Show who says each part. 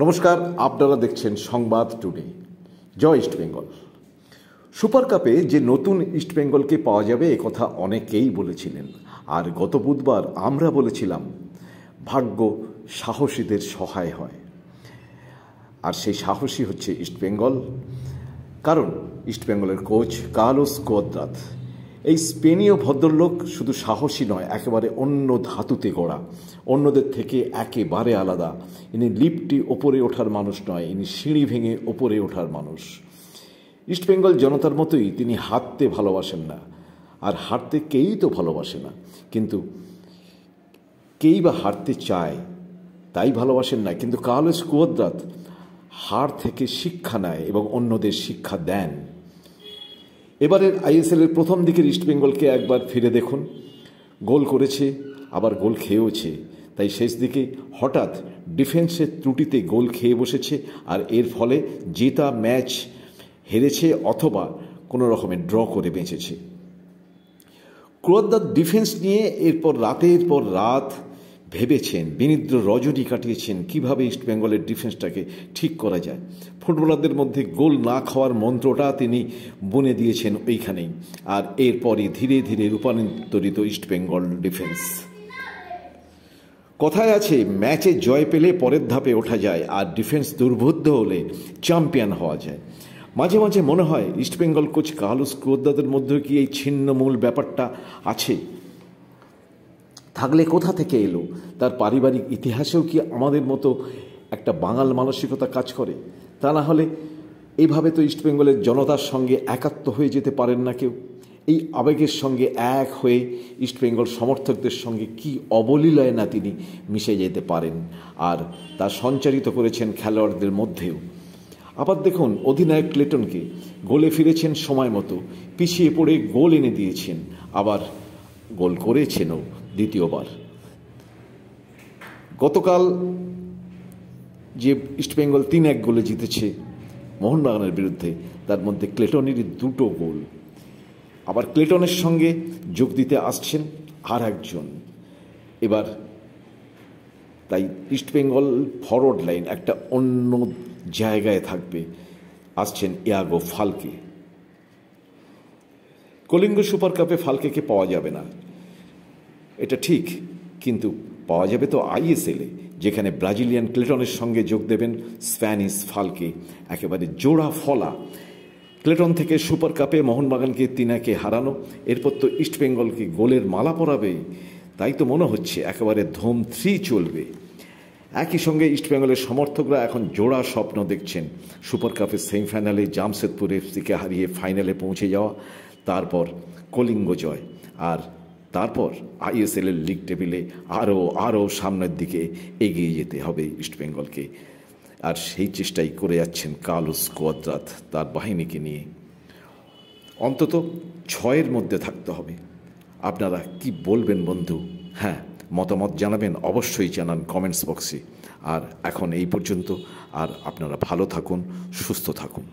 Speaker 1: নমস্কার, আপনারা দেখছেন সংবাদ টুডে। জয় ইস্ট বেঙ্গল। সুপার কাপে যে নতুন ইস্ট বেঙ্গলকে পাওয়া যাবে একথা অনেকেই বলেছিলেন, আর গত বুধবার আমরা বলেছিলাম ভাগ্য সাহসীদের সহায় হয়, আর সেই সাহসী হচ্ছে ইস্ট বেঙ্গল। কারণ ইস্ট বেঙ্গলের কোচ কার্লোস কোয়াদ্রাত, এই স্পেনীয় ভদ্রলোক শুধু সাহসী নয়, একেবারে অন্য ধাতুতে গড়া, অন্যদের থেকে একেবারে আলাদা। ইনি লিফটে ওপরে ওঠার মানুষ নয়, ইনি সিঁড়ি ভেঙে ওপরে ওঠার মানুষ। ইস্ট বেঙ্গল জনতার মতোই তিনি হারতে ভালোবাসেন না, আর হারতে কেউই তো ভালোবাসে না, কিন্তু কেই বা হারতে চায় তাই ভালোবাসেন না। কিন্তু কার্লোস কোয়াদ্রাত হার থেকে শিক্ষা নেয় এবং অন্যদের শিক্ষা দেন। এবারের আইএসএলের প্রথম দিকের ইস্টবেঙ্গলকে একবার ফিরে দেখুন, গোল করেছে আবার গোল খেয়েওছে, তাই শেষ দিকে হঠাৎ ডিফেন্সের ত্রুটিতে গোল খেয়ে বসেছে, আর এর ফলে জেতা ম্যাচ হেরেছে অথবা কোনো রকমের ড্র করে বেঁচেছে। কোয়াদ্রাত ডিফেন্স নিয়ে এরপর রাতের পর রাত ভেবেছেন, বিনিদ্র রজনী কাটিয়েছেন কীভাবে ইস্টবেঙ্গলের ডিফেন্সটাকে ঠিক করা যায়। ফুটবলারদের মধ্যে গোল না খাওয়ার মন্ত্রটা তিনি বুনে দিয়েছেন ওইখানেই, আর এরপরই ধীরে ধীরে রূপান্তরিত ইস্টবেঙ্গল ডিফেন্স। কথায় আছে, ম্যাচে জয় পেলে পরের ধাপে ওঠা যায়, আর ডিফেন্স দুর্বোধ্য হলে চ্যাম্পিয়ন হওয়া যায়। মাঝে মাঝে মনে হয় ইস্টবেঙ্গল কোচ কার্লোস কোয়াদ্রাতের মধ্যে কি এই ছিন্নমূল ব্যাপারটা আছে? থাকলে কোথা থেকে এলো? তার পারিবারিক ইতিহাসেও কি আমাদের মতো একটা বাঙাল মানসিকতা কাজ করে? তা না হলে এইভাবে তো ইস্টবেঙ্গলের জনতার সঙ্গে একাত্ম হয়ে যেতে পারেন না কেউ। এই আবেগের সঙ্গে এক হয়ে ইস্টবেঙ্গল সমর্থকদের সঙ্গে কি অবলীলায় না তিনি মিশে যেতে পারেন, আর তা সঞ্চারিত করেছেন খেলোয়াড়দের মধ্যেও। আবার দেখুন, অধিনায়ক ক্লেটনকে গোলে ফিরেছেন সময় মতো, পিছিয়ে পড়ে গোল এনে দিয়েছেন, আবার গোল করেছেনও দ্বিতীয়বার। গতকাল যে ইস্টবেঙ্গল 3-1 গোলে জিতেছে মোহনবাগানের বিরুদ্ধে, তার মধ্যে ক্লেটনেরই 2টো গোল। আবার ক্লেটনের সঙ্গে যোগ দিতে আসছেন আর একজন। এবার তাই ইস্টবেঙ্গল ফরওয়ার্ড লাইন একটা অন্য জায়গায় থাকবে। আসছেন ইয়াগো ফালকে। কলিঙ্গ সুপার কাপে ফালকেকে পাওয়া যাবে না, এটা ঠিক, কিন্তু পাওয়া যাবে তো আইএসএলে, যেখানে ব্রাজিলিয়ান ক্লেটনের সঙ্গে যোগ দেবেন স্প্যানিশ ফালকে। একেবারে জোড়া ফলা। ক্লেটন থেকে সুপার কাপে মোহনবাগানকে 3-1 হারানো, এরপর তো ইস্টবেঙ্গলকে গোলের মালা পরাবে। তাই তো মনে হচ্ছে একেবারে ধুম 3 চলবে। একই সঙ্গে ইস্টবেঙ্গলের সমর্থকরা এখন জোড়া স্বপ্ন দেখছেন, সুপার কাপের সেমিফাইনালে জামশেদপুর এফসিকে হারিয়ে ফাইনালে পৌঁছে যাওয়া, তারপর কলিঙ্গ জয়, আর তারপর আইএসএলের লিগ টেবিলে আরও সামনের দিকে এগিয়ে যেতে হবে ইস্টবেঙ্গলকে। আর সেই চেষ্টাই করে যাচ্ছেন কার্লোস কোয়াদ্রাত তার বাহিনীকে নিয়ে। অন্তত 6-এর মধ্যে থাকতে হবে। আপনারা কি বলবেন বন্ধু? হ্যাঁ, মতামত জানাবেন, অবশ্যই জানান কমেন্টস বক্সে। আর এখন এই পর্যন্ত, আর আপনারা ভালো থাকুন, সুস্থ থাকুন।